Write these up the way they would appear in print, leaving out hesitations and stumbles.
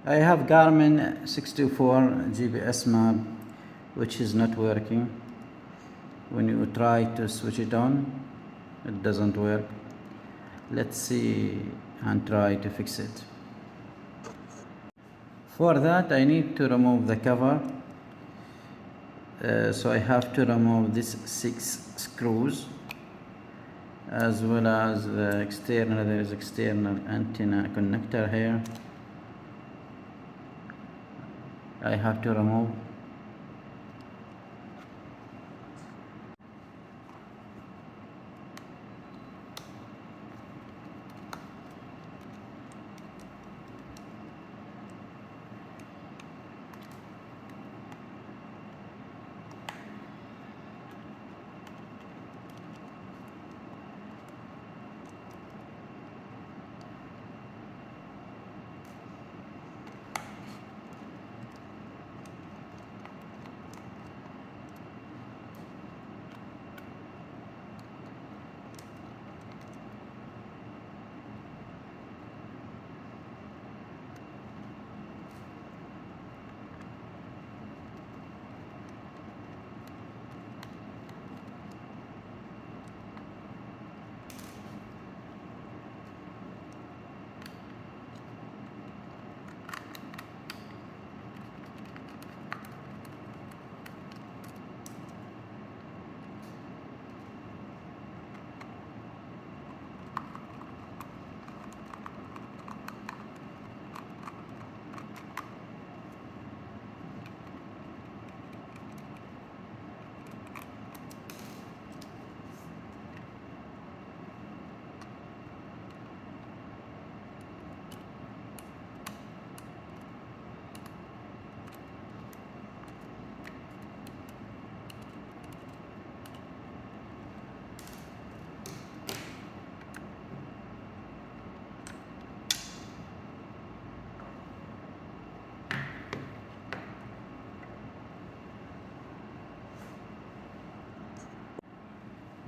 I have Garmin 624 GPS map, which is not working. When you try to switch it on, it doesn't work. Let's see and try to fix it. For that, I need to remove the cover. So I have to remove these 6 screws, as well as the external. There is external antenna connector here. I have to remove.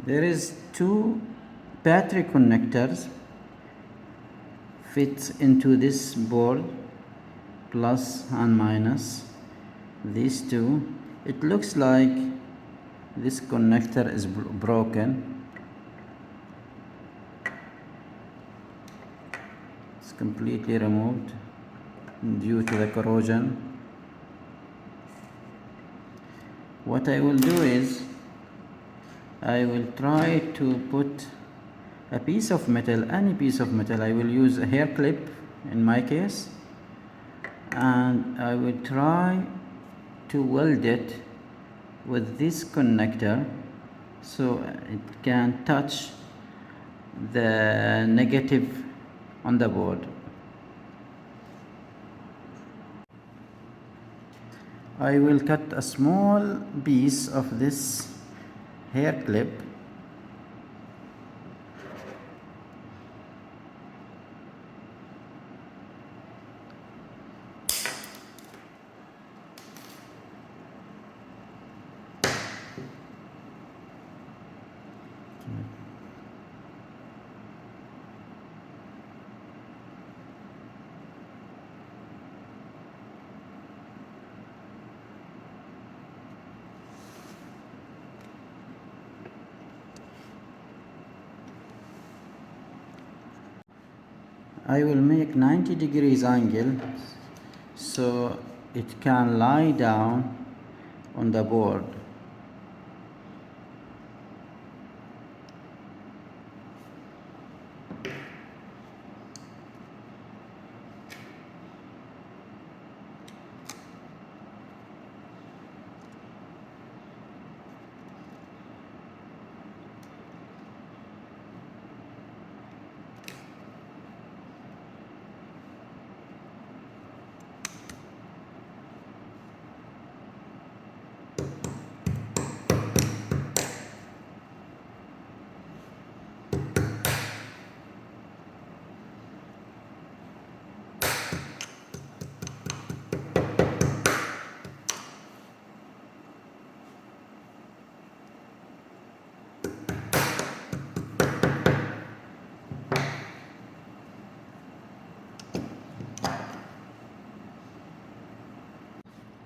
There is 2 battery connectors fit into this board, plus and minus. These 2. It looks like this connector is broken. It's completely removed due to the corrosion. What I will do is I will try to put a piece of metal, any piece of metal. I will use a hair clip in my case, and I will try to weld it with this connector so it can touch the negative on the board. I will cut a small piece of this hair clip I will make 90 degrees angle so it can lie down on the board.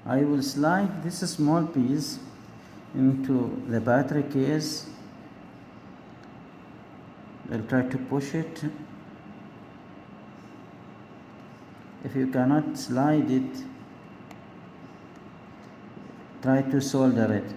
I will slide this small piece into the battery case. I'll try to push it. If you cannot slide it, try to solder it.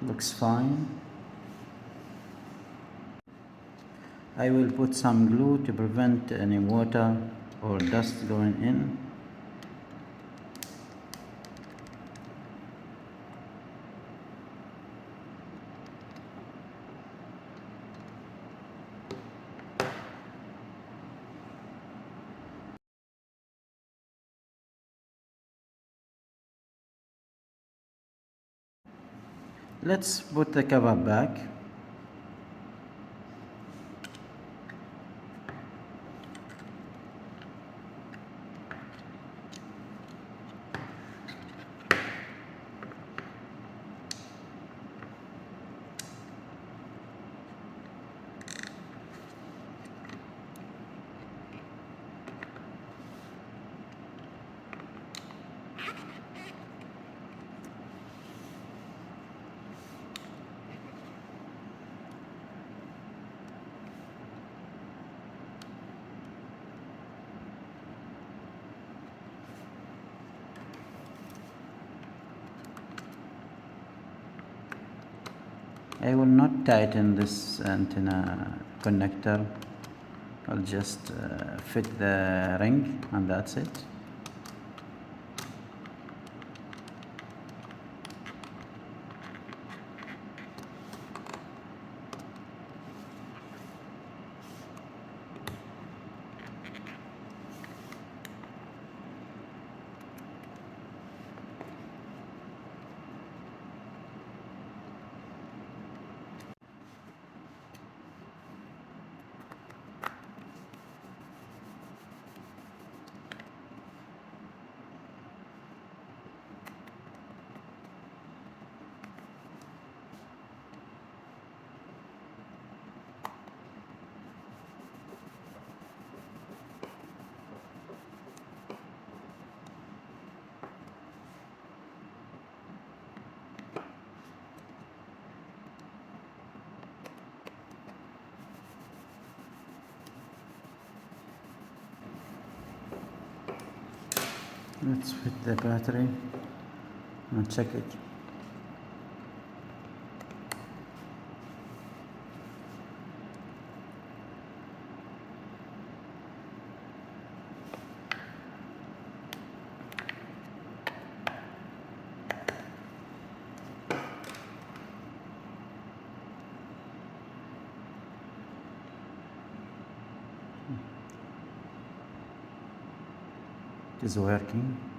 Looks fine. I will put some glue to prevent any water or dust going in. Let's put the cover back. I will not tighten this antenna connector. I'll just fit the ring and that's it. Let's fit the battery and check it. It is working.